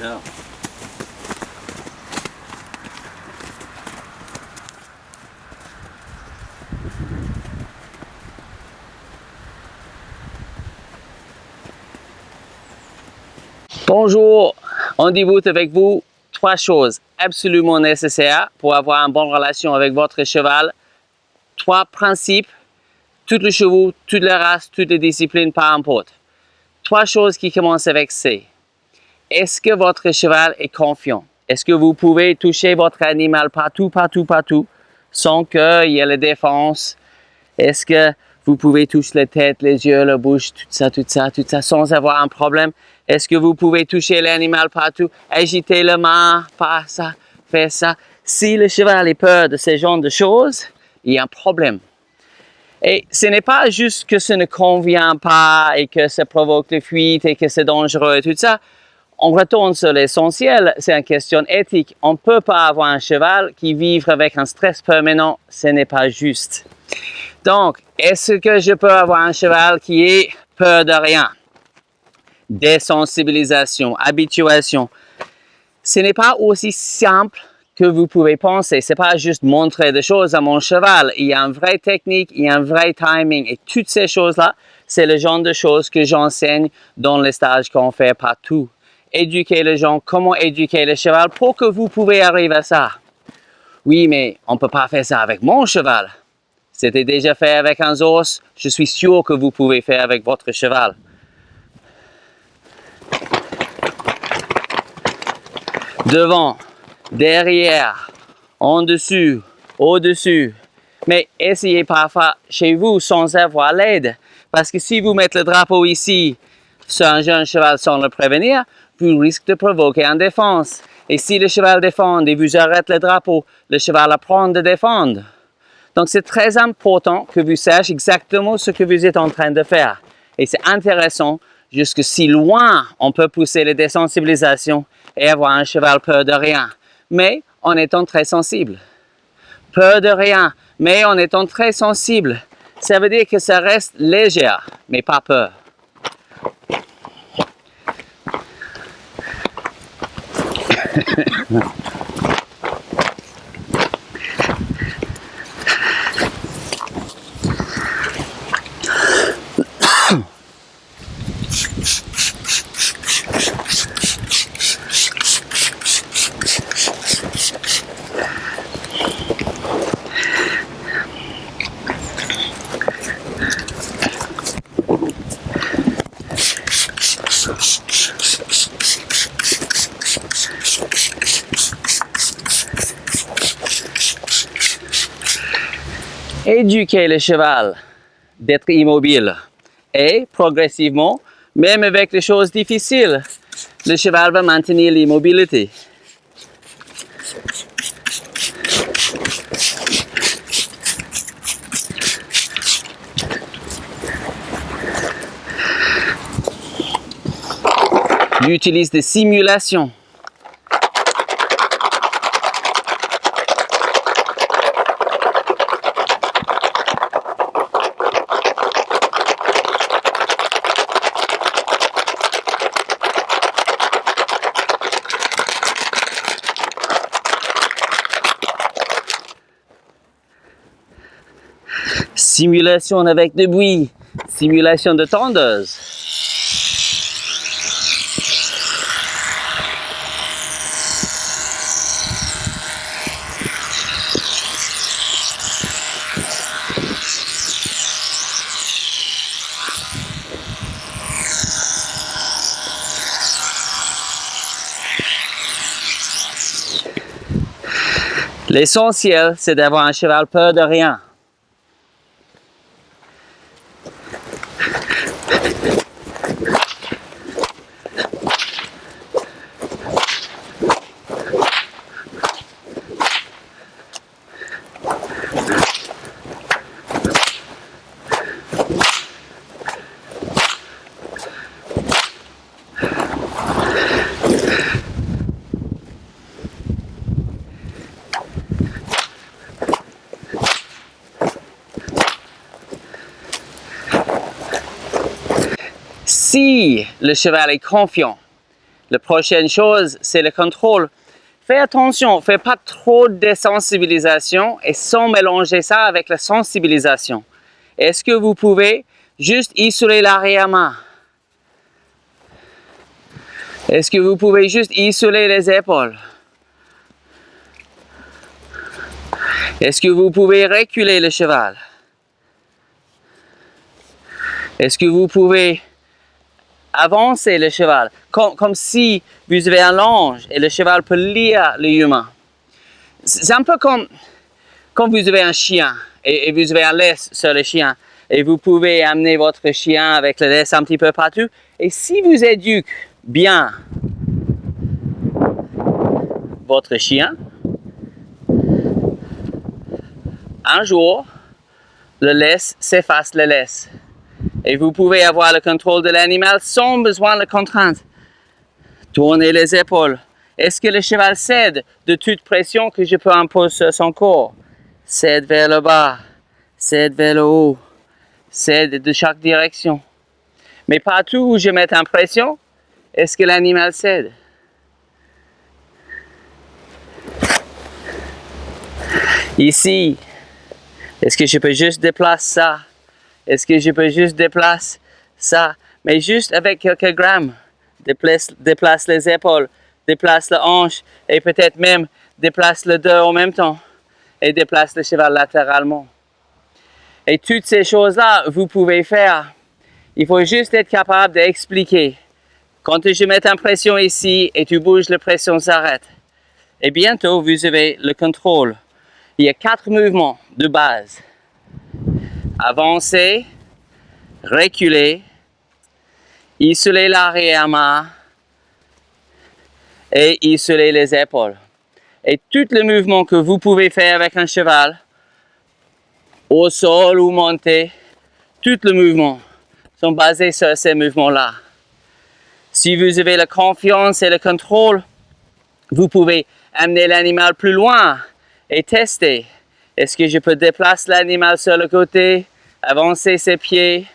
go. Bonjour, on débute avec vous 3 choses absolument nécessaires pour avoir une bonne relation avec votre cheval. 3 principes, tous les chevaux, toutes les races, toutes les disciplines, peu importe. 3 choses qui commencent avec C. Est-ce que votre cheval est confiant? Est-ce que vous pouvez toucher votre animal partout, sans qu'il y ait la défense? Est-ce que vous pouvez toucher la tête, les yeux, la bouche, tout ça, sans avoir un problème? Est-ce que vous pouvez toucher l'animal partout, agiter la main, pas ça, faire ça? Si le cheval a peur de ce genre de choses, il y a un problème. Et ce n'est pas juste que ça ne convient pas et que ça provoque des fuites et que c'est dangereux et tout ça. On retourne sur l'essentiel, c'est une question éthique. On ne peut pas avoir un cheval qui vit avec un stress permanent, ce n'est pas juste. Donc, est-ce que je peux avoir un cheval qui ait peur de rien? Désensibilisation, habituation. Ce n'est pas aussi simple que vous pouvez penser. Ce n'est pas juste montrer des choses à mon cheval. Il y a une vraie technique, il y a un vrai timing. Et toutes ces choses-là, c'est le genre de choses que j'enseigne dans les stages qu'on fait partout. Éduquer les gens, comment éduquer le cheval pour que vous pouvez arriver à ça. Oui, mais on ne peut pas faire ça avec mon cheval. C'était déjà fait avec un ours. Je suis sûr que vous pouvez faire avec votre cheval. Devant, derrière, en dessous, au-dessus. Mais essayez parfois chez vous sans avoir l'aide. Parce que si vous mettez le drapeau ici sur un jeune cheval sans le prévenir, vous risquez de provoquer une défense. Et si le cheval défend et vous arrêtez le drapeau, le cheval apprend de défendre. Donc c'est très important que vous sachiez exactement ce que vous êtes en train de faire. Et c'est intéressant, jusque si loin on peut pousser les désensibilisations et avoir un cheval peur de rien. Mais en étant très sensible. Peur de rien, mais en étant très sensible. Ça veut dire que ça reste léger, mais pas peur. Éduquer le cheval d'être immobile et progressivement, même avec les choses difficiles, le cheval va maintenir l'immobilité. J'utilise des simulations. Simulation avec du bruit, simulation de tondeuse. L'essentiel, c'est d'avoir un cheval peur de rien. Si le cheval est confiant, La prochaine chose, c'est le contrôle. Fais attention, fais pas trop de désensibilisation et sans mélanger ça avec la sensibilisation. Est-ce que vous pouvez juste isoler l'arrière-main? Est-ce que vous pouvez juste isoler les épaules? Est-ce que vous pouvez reculer le cheval? Est-ce que vous pouvez avancer le cheval comme si vous avez un longe et le cheval peut lire l'humain? C'est un peu comme quand vous avez un chien et vous avez un laisse sur le chien et vous pouvez amener votre chien avec le laisse un petit peu partout. Et si vous éduquez bien votre chien, un jour, le laisse s'efface le laisse. Et vous pouvez avoir le contrôle de l'animal sans besoin de contrainte. Tournez les épaules. Est-ce que le cheval cède de toute pression que je peux imposer sur son corps? Cède vers le bas, cède vers le haut, cède de chaque direction. Mais partout où je mets en pression, est-ce que l'animal cède? Ici, est-ce que je peux juste déplacer ça? Est-ce que je peux juste déplacer ça? Mais juste avec quelques grammes. Déplace les épaules, déplace la hanche et peut-être même déplace le dos en même temps et déplace le cheval latéralement. Et toutes ces choses-là, vous pouvez faire. Il faut juste être capable d'expliquer. Quand je mets en pression ici et tu bouges, la pression s'arrête. Et bientôt, vous avez le contrôle. Il y a 4 mouvements de base. Avancer, reculer, isoler l'arrière-main et isoler les épaules. Et tous les mouvements que vous pouvez faire avec un cheval, au sol ou monter, tous les mouvements sont basés sur ces mouvements-là. Si vous avez la confiance et le contrôle, vous pouvez amener l'animal plus loin et tester. Est-ce que je peux déplacer l'animal sur le côté, avancer ses pieds?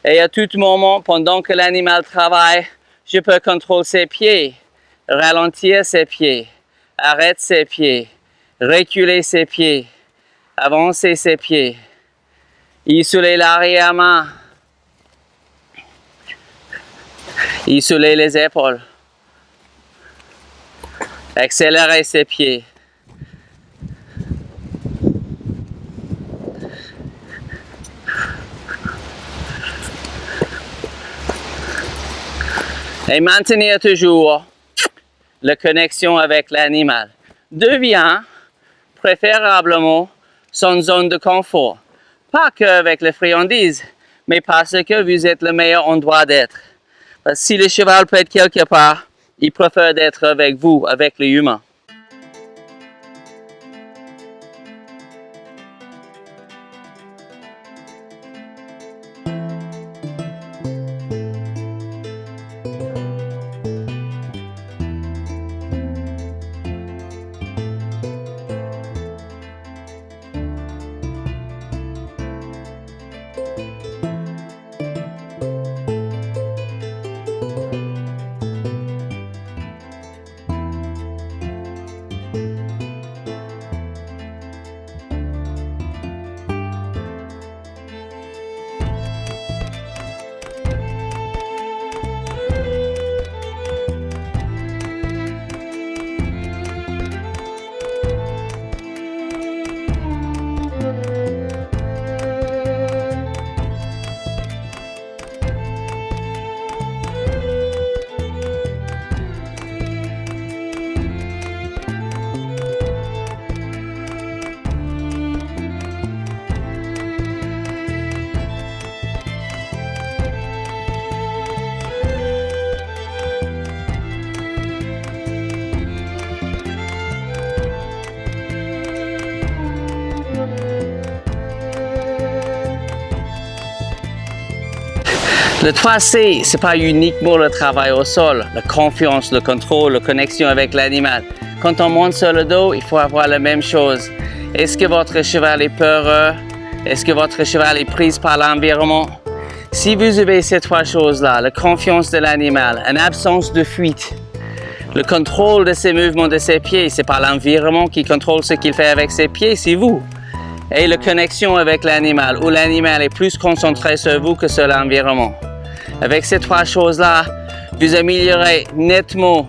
Et à tout moment, pendant que l'animal travaille, je peux contrôler ses pieds, ralentir ses pieds, arrêter ses pieds, reculer ses pieds, avancer ses pieds, isoler l'arrière-main, isoler les épaules, accélérer ses pieds. Et maintenir toujours la connexion avec l'animal. Devient préférablement son zone de confort. Pas qu'avec les friandises, mais parce que vous êtes le meilleur endroit d'être. Parce que si le cheval peut être quelque part, il préfère d'être avec vous, avec l'humain. Le 3C, ce n'est pas uniquement le travail au sol, la confiance, le contrôle, la connexion avec l'animal. Quand on monte sur le dos, il faut avoir la même chose. Est-ce que votre cheval est peureux? Est-ce que votre cheval est pris par l'environnement? Si vous avez ces trois choses-là, la confiance de l'animal, une absence de fuite, le contrôle de ses mouvements de ses pieds, c'est pas l'environnement qui contrôle ce qu'il fait avec ses pieds, c'est vous. Et la connexion avec l'animal, où l'animal est plus concentré sur vous que sur l'environnement. Avec ces trois choses-là, vous améliorez nettement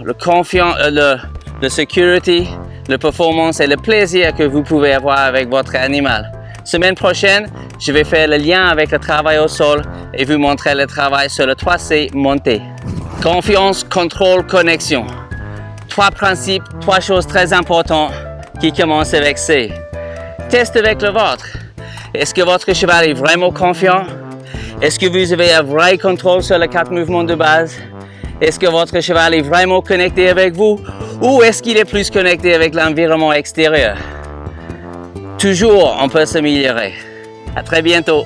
la sécurité, la performance et le plaisir que vous pouvez avoir avec votre animal. Semaine prochaine, je vais faire le lien avec le travail au sol et vous montrer le travail sur le 3C monté. Confiance, contrôle, connexion. Trois principes, trois choses très importantes qui commencent avec C. Test avec le vôtre. Est-ce que votre cheval est vraiment confiant? Est-ce que vous avez un vrai contrôle sur les 4 mouvements de base? Est-ce que votre cheval est vraiment connecté avec vous? Ou est-ce qu'il est plus connecté avec l'environnement extérieur? Toujours, on peut s'améliorer. À très bientôt.